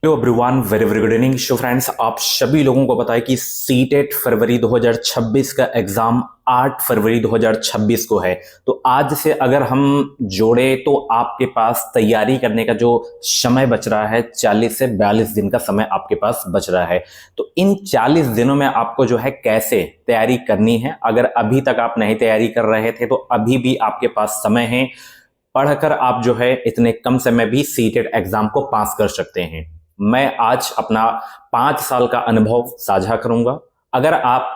Hello everyone, very very good evening. Show friends, आप सभी लोगों को पता है कि सीटेट फरवरी 2026 का एग्जाम 8 फरवरी 2026 को है। तो आज से अगर हम जोड़े तो आपके पास तैयारी करने का जो समय बच रहा है 40 से 42 दिन का समय आपके पास बच रहा है। तो इन 40 दिनों में आपको जो है कैसे तैयारी करनी है। अगर अभी तक आप नहीं तैयारी कर रहे थे तो अभी भी आपके पास समय है। पढ़कर आप जो है इतने कम समय भी सीटेट एग्जाम को पास कर सकते हैं। मैं आज अपना 5 साल का अनुभव साझा करूंगा। अगर आप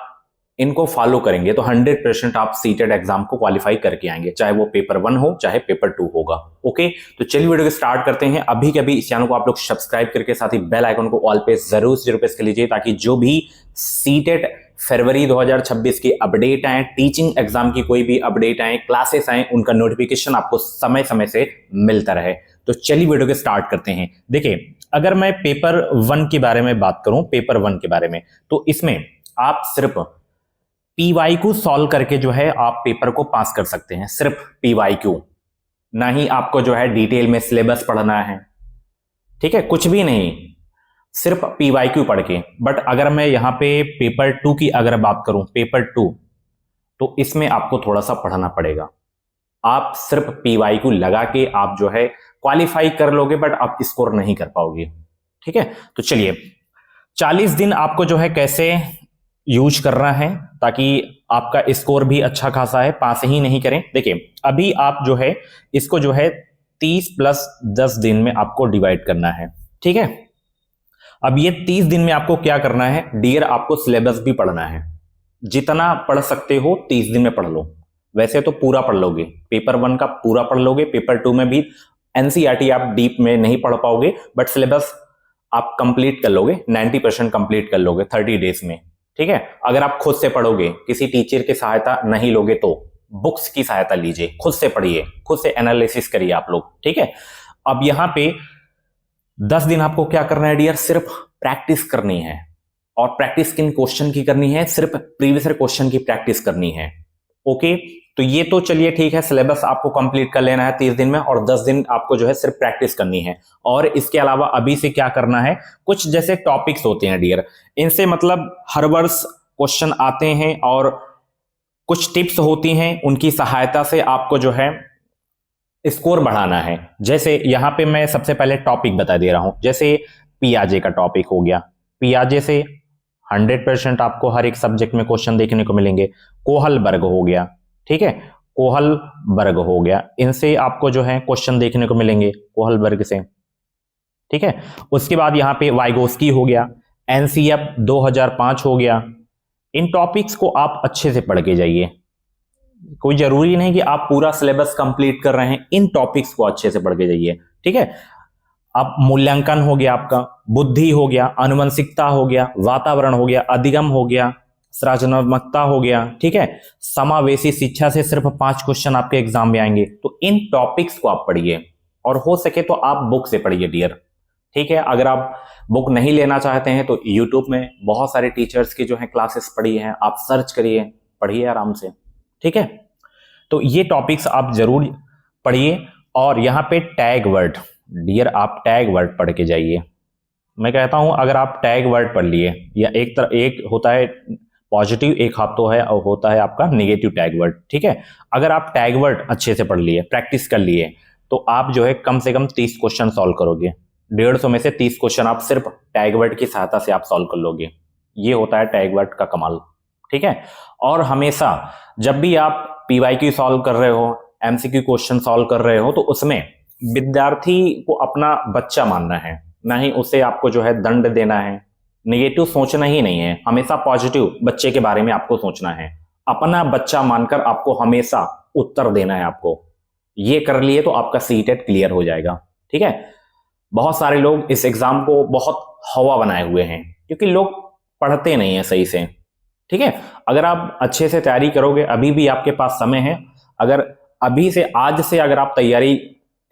इनको फॉलो करेंगे तो 100% आप सीटेट एग्जाम को क्वालिफाई करके आएंगे, चाहे वो पेपर 1 हो चाहे पेपर 2 होगा। ओके, तो चलिए वीडियो को स्टार्ट करते हैं। अभी के अभी इस चैनल को आप लोग सब्सक्राइब करके साथ ही बेल आइकन को ऑल पे जरूर से जरूर प्रेस कर लीजिए, ताकि जो भी सीटेट फरवरी 2026 की अपडेट आए, टीचिंग एग्जाम की कोई भी अपडेट आए, क्लासेस आए, उनका नोटिफिकेशन आपको समय समय से मिलता रहे। तो चलिए वीडियो को स्टार्ट करते हैं। देखिए, अगर मैं पेपर 1 के बारे में बात करूं, पेपर 1 के बारे में, तो इसमें आप सिर्फ पीवाईक्यू सॉल्व करके जो है आप पेपर को पास कर सकते हैं। सिर्फ पीवाईक्यू, ना ही आपको जो है डिटेल में सिलेबस पढ़ना है, ठीक है, कुछ भी नहीं, सिर्फ पीवाईक्यू पढ़ के। बट अगर मैं यहां पे पेपर 2 की अगर बात करूं, पेपर 2, तो इसमें आपको थोड़ा सा पढ़ना पड़ेगा। आप सिर्फ पीवाईक्यू लगा के आप जो है क्वालिफाई कर लोगे, बट आप स्कोर नहीं कर पाओगे। ठीक है, तो चलिए 40 दिन आपको जो है कैसे यूज करना है ताकि आपका स्कोर भी अच्छा खासा है, पास ही नहीं करें। देखिए, अभी आप जो है इसको जो है 30 प्लस 10 दिन में आपको डिवाइड करना है। ठीक है, अब ये 30 दिन में आपको क्या करना है डियर, आपको सिलेबस भी पढ़ना है। जितना पढ़ सकते हो 30 दिन में पढ़ लो। वैसे तो पूरा पढ़ लोगे, पेपर 1 का पूरा पढ़ लोगे, पेपर 2 में भी एनसीईआरटी आप डीप में नहीं पढ़ पाओगे, बट सिलेबस आप कंप्लीट कर लोगे, 90% कंप्लीट कर लोगे 30 डेज में। ठीक है, अगर आप खुद से पढ़ोगे, किसी टीचर की सहायता नहीं लोगे, तो बुक्स की सहायता लीजिए, खुद से पढ़िए, खुद से एनालिसिस करिए आप लोग। ठीक है, अब यहां पे 10 दिन आपको क्या करना है डियर, सिर्फ प्रैक्टिस करनी है। और प्रैक्टिस किन क्वेश्चन की करनी है, सिर्फ प्रीवियस क्वेश्चन की प्रैक्टिस करनी है। ओके, तो ये तो चलिए ठीक है, सिलेबस आपको कंप्लीट कर लेना है 30 दिन में, और 10 दिन आपको जो है सिर्फ प्रैक्टिस करनी है। और इसके अलावा अभी से क्या करना है, कुछ जैसे टॉपिक्स होते हैं डियर, इनसे मतलब हर वर्ष क्वेश्चन आते हैं, और कुछ टिप्स होती हैं, उनकी सहायता से आपको जो है स्कोर बढ़ाना है। जैसे यहां पे मैं सबसे पहले टॉपिक बता दे रहा हूं, जैसे पियाजे का टॉपिक हो गया। पियाजे से 100% आपको हर एक सब्जेक्ट में क्वेश्चन देखने को मिलेंगे। कोहलबर्ग हो गया, ठीक है, कोहलबर्ग हो गया, इनसे आपको जो है क्वेश्चन देखने को मिलेंगे, कोहलबर्ग से। ठीक है, उसके बाद यहां पे वाइगोस्की हो गया, एनसीएफ 2005 हो गया। इन टॉपिक्स को आप अच्छे से पढ़ के जाइए। कोई जरूरी नहीं कि आप पूरा सिलेबस कंप्लीट कर रहे हैं, इन टॉपिक्स को अच्छे से पढ़ के जाइए। ठीक है, अब मूल्यांकन हो गया आपका, बुद्धि हो गया, अनुवंशिकता हो गया, वातावरण हो गया, अधिगम हो गया, सृजनात्मकता हो गया। ठीक है, समावेशी शिक्षा से सिर्फ 5 क्वेश्चन आपके एग्जाम में आएंगे। तो इन टॉपिक्स को आप पढ़िए, और हो सके तो आप बुक से पढ़िए डियर। ठीक है, अगर आप बुक नहीं लेना चाहते हैं तो यूट्यूब में बहुत सारे टीचर्स की जो है क्लासेस पढ़ी है, आप सर्च करिए, पढ़िए आराम से। ठीक है, तो ये टॉपिक्स आप जरूर पढ़िए। और यहां पे टैग वर्ड डियर, आप टैग वर्ड पढ़ के जाइए। मैं कहता हूं अगर आप टैग वर्ड पढ़ लिए, या एक होता है पॉजिटिव, एक तो है और होता है आपका नेगेटिव टैग वर्ड। ठीक है, अगर आप टैग वर्ड अच्छे से पढ़ लिए, प्रैक्टिस कर लिए, तो आप जो है कम से कम 30 क्वेश्चन सॉल्व करोगे। 150 में से 30 क्वेश्चन आप सिर्फ टैग वर्ड की सहायता से आप सॉल्व कर लोगे। ये होता है टैग वर्ड का कमाल। ठीक है, और हमेशा जब भी आप पीवाईक्यू सॉल्व कर रहे हो, एमसीक्यू क्वेश्चन सॉल्व कर रहे हो, तो उसमें विद्यार्थी को अपना बच्चा मानना है, ना ही उसे आपको जो है दंड देना है। नेगेटिव सोचना ही नहीं है, हमेशा पॉजिटिव बच्चे के बारे में आपको सोचना है। अपना बच्चा मानकर आपको हमेशा उत्तर देना है आपको। ये कर लिए तो आपका सीटेट क्लियर हो जाएगा। ठीक है, बहुत सारे लोग इस एग्जाम को बहुत हवा बनाए हुए हैं, क्योंकि लोग पढ़ते नहीं है सही से। ठीक है, अगर आप अच्छे से तैयारी करोगे, अभी भी आपके पास समय है। अगर अभी से, आज से अगर आप तैयारी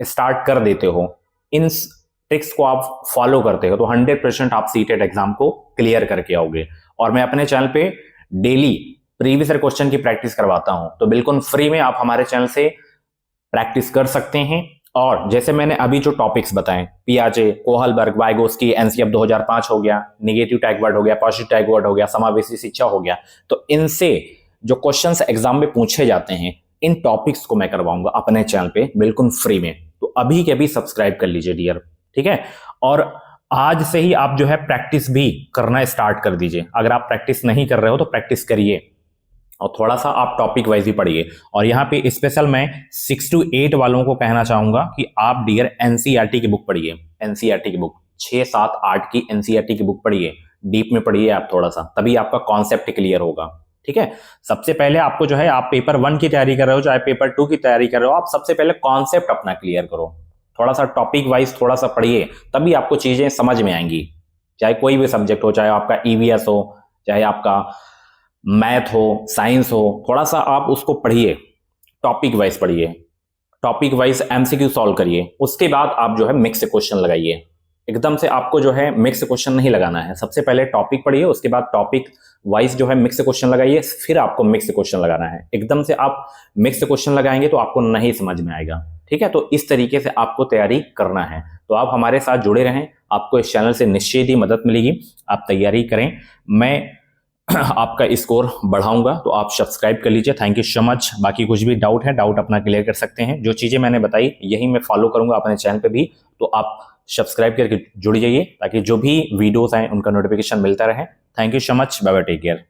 स्टार्ट कर देते हो, इन ट्रिक्स को आप फॉलो करते हो, तो 100% आप सीटेट एग्जाम को क्लियर करके आओगे। और मैं अपने चैनल पे डेली प्रीवियस क्वेश्चन की प्रैक्टिस करवाता हूं, तो बिल्कुल फ्री में आप हमारे चैनल से प्रैक्टिस कर सकते हैं। और जैसे मैंने अभी जो टॉपिक्स बताएं, पियाजे, कोहलबर्ग, वाइगोस्की, एनसीएफ 2005 हो गया, निगेटिव टैग वर्ड हो गया, पॉजिटिव टैग वर्ड हो गया, समावेशी शिक्षा हो गया, तो इनसे जो क्वेश्चंस एग्जाम में पूछे जाते हैं, इन टॉपिक्स को मैं करवाऊंगा अपने चैनल पे बिल्कुल फ्री में। तो अभी के अभी सब्सक्राइब कर लीजिए डियर, ठीक है। और आज से ही आप जो है प्रैक्टिस भी करना स्टार्ट कर दीजिए। अगर आप प्रैक्टिस नहीं कर रहे हो तो प्रैक्टिस करिए, और थोड़ा सा आप टॉपिक वाइज भी पढ़िए। और यहाँ पे स्पेशल मैं 6 to 8 वालों को कहना चाहूंगा कि आप डियर एनसीईआरटी की बुक पढ़िए। एनसीईआरटी की बुक 6, 7, 8 की एनसीईआरटी की बुक पढ़िए, डीप में पढ़िए आप थोड़ा सा, तभी आपका कॉन्सेप्ट क्लियर होगा, ठीक है। सबसे पहले आपको जो है, आप पेपर 1 की तैयारी कर रहे हो चाहे पेपर 2 की तैयारी कर रहे हो, आप सबसे पहले कॉन्सेप्ट अपना क्लियर करो, थोड़ा सा टॉपिक वाइज थोड़ा सा पढ़िए, तभी आपको चीजें समझ में आएंगी। चाहे कोई भी सब्जेक्ट हो, चाहे आपका ईवीएस हो, चाहे आपका मैथ हो, साइंस हो, थोड़ा सा आप उसको पढ़िए, टॉपिक वाइज पढ़िए, टॉपिक वाइज एमसीक्यू सॉल्व करिए। उसके बाद आप जो है मिक्स क्वेश्चन लगाइए। एकदम से आपको जो है मिक्स क्वेश्चन नहीं लगाना है, सबसे पहले टॉपिक पढ़िए, उसके बाद टॉपिक वाइज जो है मिक्स क्वेश्चन लगाइए, फिर आपको मिक्स क्वेश्चन लगाना है। एकदम से आप मिक्स क्वेश्चन लगाएंगे तो आपको नहीं समझ में आएगा, ठीक है। तो इस तरीके से आपको तैयारी करना है। तो आप हमारे साथ जुड़े रहें, आपको इस चैनल से निश्चित ही मदद मिलेगी। आप तैयारी करें, मैं आपका स्कोर बढ़ाऊंगा, तो आप सब्सक्राइब कर लीजिए। Thank you so much. बाकी कुछ भी डाउट है, डाउट अपना क्लियर कर सकते हैं। जो चीजें मैंने बताई यही मैं फॉलो करूंगा अपने चैनल पे भी, तो आप सब्सक्राइब करके जुड़ जाइए ताकि जो भी वीडियोस आए उनका नोटिफिकेशन मिलता रहे। Thank you so much, bye bye, take care.